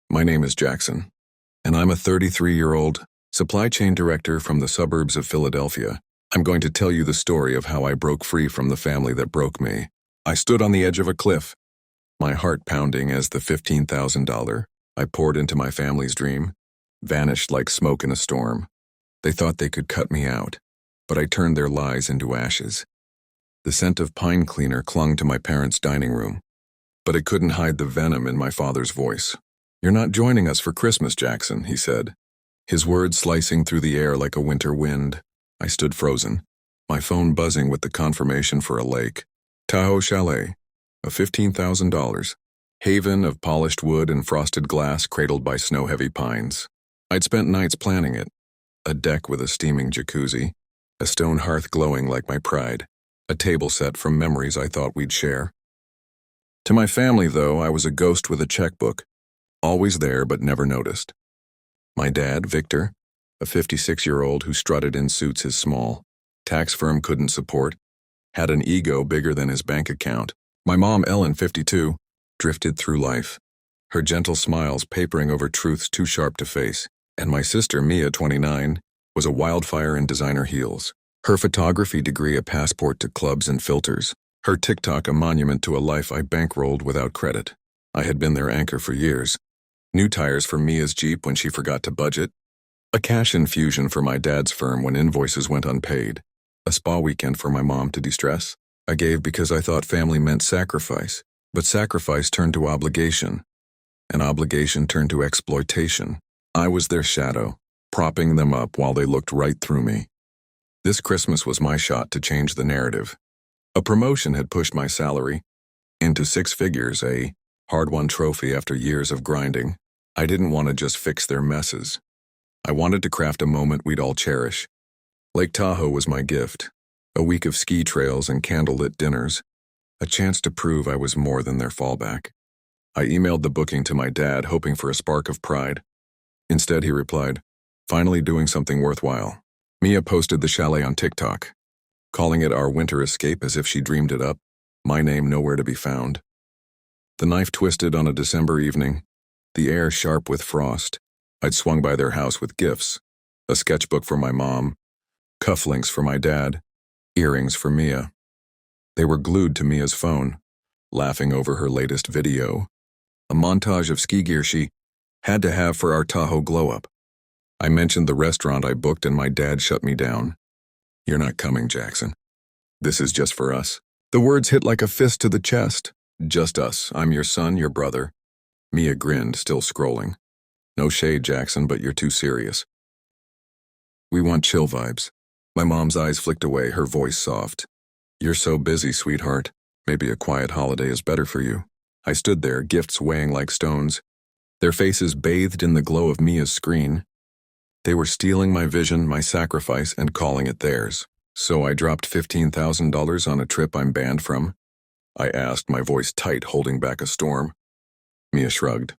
My name is Jackson, and I'm a 33-year-old supply chain director from the suburbs of Philadelphia. I'm going to tell you the story of how I broke free from the family that broke me. I stood on the edge of a cliff, my heart pounding as the $15,000 I poured into my family's dream vanished like smoke in a storm. They thought they could cut me out, but I turned their lies into ashes. The scent of pine cleaner clung to my parents' dining room, but it couldn't hide the venom in my father's voice. "You're not joining us for Christmas, Jackson," he said, his words slicing through the air like a winter wind. I stood frozen, my phone buzzing with the confirmation for a lake. Tahoe Chalet, a $15,000 haven of polished wood and frosted glass cradled by snow-heavy pines. I'd spent nights planning it, a deck with a steaming jacuzzi, a stone hearth glowing like my pride, a table set from memories I thought we'd share. To my family, though, I was a ghost with a checkbook, always there but never noticed. My dad, Victor, a 56-year-old who strutted in suits his small tax firm couldn't support, had an ego bigger than his bank account. My mom, Ellen, 52, drifted through life, her gentle smiles papering over truths too sharp to face. And my sister, Mia, 29, was a wildfire in designer heels. Her photography degree a passport to clubs and filters. Her TikTok a monument to a life I bankrolled without credit. I had been their anchor for years. New tires for Mia's Jeep when she forgot to budget. A cash infusion for my dad's firm when invoices went unpaid. A spa weekend for my mom to de-stress. I gave because I thought family meant sacrifice, but sacrifice turned to obligation, and obligation turned to exploitation. I was their shadow, propping them up while they looked right through me. This Christmas was my shot to change the narrative. A promotion had pushed my salary into six figures, a hard-won trophy after years of grinding. I didn't want to just fix their messes. I wanted to craft a moment we'd all cherish. Lake Tahoe was my gift, a week of ski trails and candlelit dinners, a chance to prove I was more than their fallback. I emailed the booking to my dad, hoping for a spark of pride. Instead, he replied, "Finally doing something worthwhile." Mia posted the chalet on TikTok, calling it our winter escape as if she dreamed it up, my name nowhere to be found. The knife twisted on a December evening, the air sharp with frost. I'd swung by their house with gifts, a sketchbook for my mom, cufflinks for my dad, earrings for Mia. They were glued to Mia's phone, laughing over her latest video, a montage of ski gear she had to have for our Tahoe glow-up. I mentioned the restaurant I booked and my dad shut me down. "You're not coming, Jackson. This is just for us." The words hit like a fist to the chest. "Just us. I'm your son, your brother." Mia grinned, still scrolling. "No shade, Jackson, but you're too serious. We want chill vibes." My mom's eyes flicked away, her voice soft. "You're so busy, sweetheart. Maybe a quiet holiday is better for you." I stood there, gifts weighing like stones, their faces bathed in the glow of Mia's screen. They were stealing my vision, my sacrifice, and calling it theirs. "So I dropped $15,000 on a trip I'm banned from?" I asked, my voice tight, holding back a storm. Mia shrugged.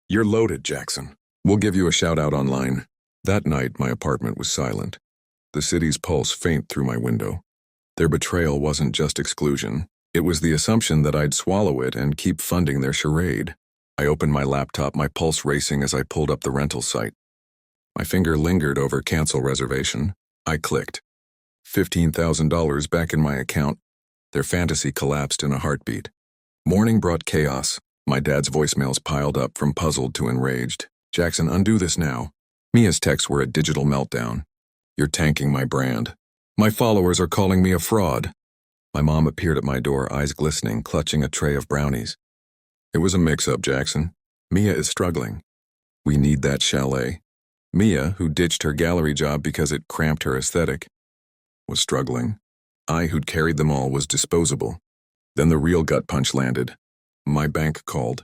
"You're loaded, Jackson. We'll give you a shout-out online." That night, my apartment was silent, the city's pulse faint through my window. Their betrayal wasn't just exclusion. It was the assumption that I'd swallow it and keep funding their charade. I opened my laptop, my pulse racing as I pulled up the rental site. My finger lingered over cancel reservation. I clicked. $15,000 back in my account. Their fantasy collapsed in a heartbeat. Morning brought chaos. My dad's voicemails piled up from puzzled to enraged. "Jackson, undo this now." Mia's texts were a digital meltdown. "You're tanking my brand. My followers are calling me a fraud." My mom appeared at my door, eyes glistening, clutching a tray of brownies. "It was a mix-up, Jackson. Mia is struggling. We need that chalet." Mia, who ditched her gallery job because it cramped her aesthetic, was struggling. I, who'd carried them all, was disposable. Then the real gut punch landed. My bank called.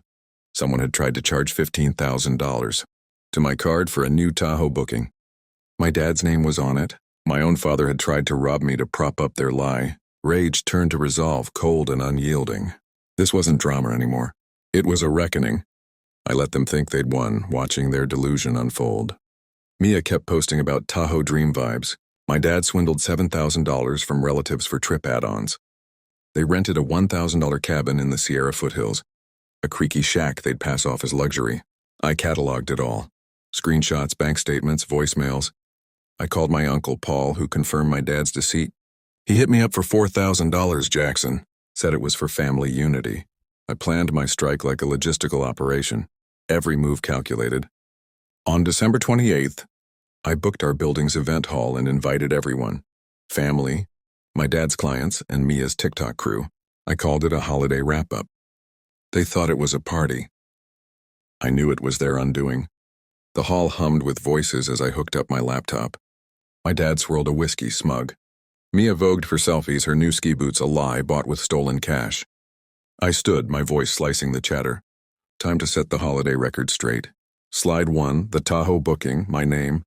Someone had tried to charge $15,000 to my card for a new Tahoe booking. My dad's name was on it. My own father had tried to rob me to prop up their lie. Rage turned to resolve, cold and unyielding. This wasn't drama anymore. It was a reckoning. I let them think they'd won, watching their delusion unfold. Mia kept posting about Tahoe dream vibes. My dad swindled $7,000 from relatives for trip add-ons. They rented a $1,000 cabin in the Sierra foothills, a creaky shack they'd pass off as luxury. I cataloged it all. Screenshots, bank statements, voicemails. I called my uncle Paul, who confirmed my dad's deceit. He hit me up for $4,000, Jackson. Said it was for family unity. I planned my strike like a logistical operation. Every move calculated. On December 28th, I booked our building's event hall and invited everyone. Family, my dad's clients, and Mia's TikTok crew. I called it a holiday wrap-up. They thought it was a party. I knew it was their undoing. The hall hummed with voices as I hooked up my laptop. My dad swirled a whiskey, smug. Mia vogued for selfies, her new ski boots a lie bought with stolen cash. I stood, my voice slicing the chatter. Time to set the holiday record straight. Slide 1, the Tahoe booking, my name,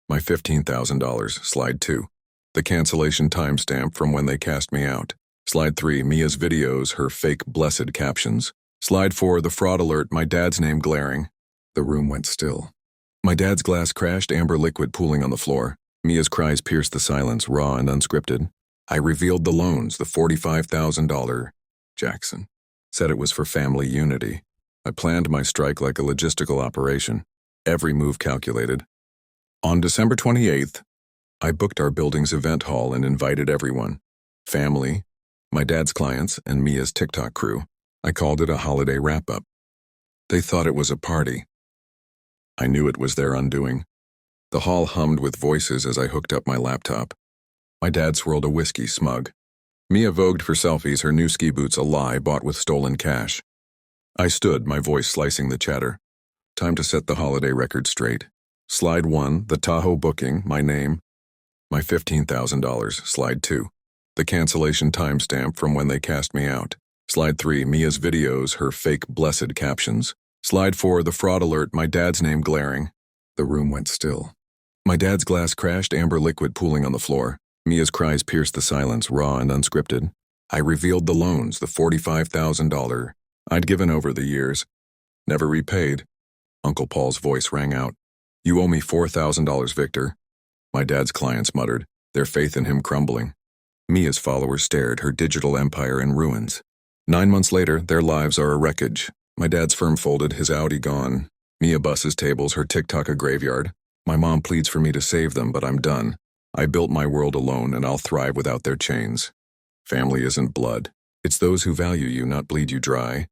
my $15,000. Slide 2, the cancellation timestamp from when they cast me out. Slide 3, Mia's videos, her fake blessed captions. Slide 4, the fraud alert, my dad's name glaring. The room went still. My dad's glass crashed, amber liquid pooling on the floor. Mia's cries pierced the silence, raw and unscripted. I revealed the loans, the $45,000. Jackson said it was for family unity. I planned my strike like a logistical operation. Every move calculated. On December 28th, I booked our building's event hall and invited everyone. Family, my dad's clients, and Mia's TikTok crew. I called it a holiday wrap-up. They thought it was a party. I knew it was their undoing. The hall hummed with voices as I hooked up my laptop. My dad swirled a whiskey, smug. Mia vogued for selfies, her new ski boots a lie bought with stolen cash. I stood, my voice slicing the chatter. Time to set the holiday record straight. Slide 1, the Tahoe booking, my name, my $15,000. Slide 2, the cancellation timestamp from when they cast me out. Slide 3, Mia's videos, her fake blessed captions. Slide 4, the fraud alert, my dad's name glaring. The room went still. My dad's glass crashed, amber liquid pooling on the floor. Mia's cries pierced the silence, raw and unscripted. I revealed the loans, the $45,000 I'd given over the years. Never repaid. Uncle Paul's voice rang out. You owe me $4,000, Victor. My dad's clients muttered, their faith in him crumbling. Mia's followers stared, her digital empire in ruins. 9 months later, their lives are a wreckage. My dad's firm folded, his Audi gone. Mia busses tables, her TikTok a graveyard. My mom pleads for me to save them, but I'm done. I built my world alone, and I'll thrive without their chains. Family isn't blood. It's those who value you, not bleed you dry.